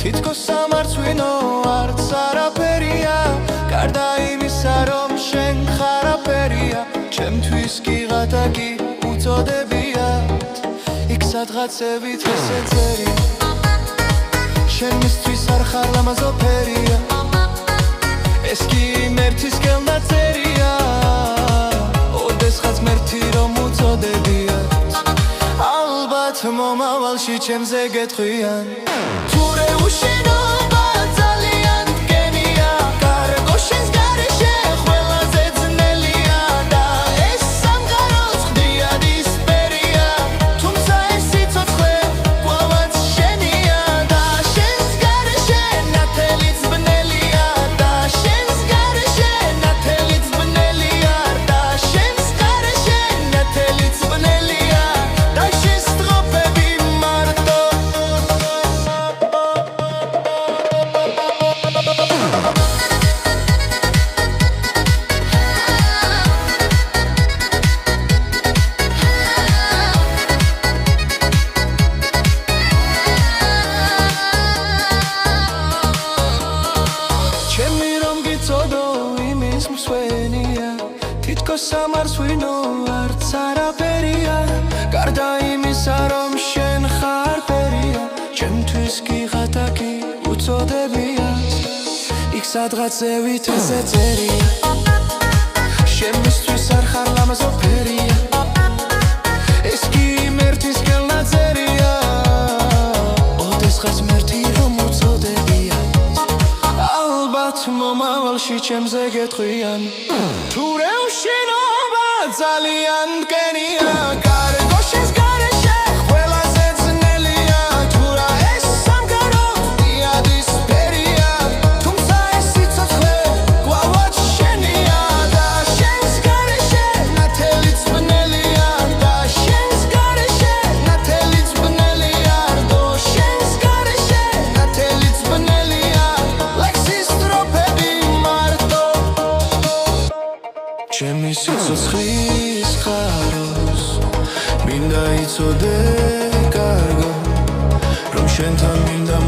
თითქოს სამარცვინო არც არაფერია გარდა იმისა რომ შენ ხარაფერია ჩემთვის გიღატაკი უწოდებიათ იქ სადღაცებით ესე წერია შენ მისთვის არ ხარ ლამაზო ფერია ეს კი მერთისკენ დაწერია ოდესღაც მერთი რომ უწოდებიათ ალბათ მომავალში ჩემზე გეტყვიან თურე უშენობა ძალიან გენია კარგო შენს გარეშე ყველაზე ძნელია და ეს სამყაროს ხდიან ისპერია თუმცა ეს სიცოცხლე კვლავაც შენია და შენს გარეშე ნათელიც ბნელია და შენს გარეშე ნათელიც ბნელია და შენს გარეშე ნათელიც ბნელია და შენს სტროფები მარტო ჩემი რომ გიწოდო იმის მსვენია თითქოს სამარცვინო არც არაფერია გარდა იმისა რომ შენ ხარ ფერია ჩემთვის გიღატაკი უწოდებიათ იქ სადღაცებით ესე წერია შენ მისთვის არ ხარ ლამაზო ფერია ეს კი მერთისკენ დაწერია ოდესღაც მერთი რომ უწოდებიათ ალბათ მომავალში ჩემზე გეტყვიან თურე უშენობა ძალიან მდგენია კარგო შენს გარეშე ყველაზე ძნელია თურა ეს სამყარო ხდიან ისპერია თუმცა ეს სიცოცხლე კვლავაც შენია და შენს გარეშე ნათელიც ბნელია და შენს გარეშე ნათელიც ბნელია და შენს გარეშე ნათელიც ბნელია ლექსის სტროფები მარტო ჩემი სიცოცხლის ხაროს მინდა იცოდე კარგო რომ შენთან მინდა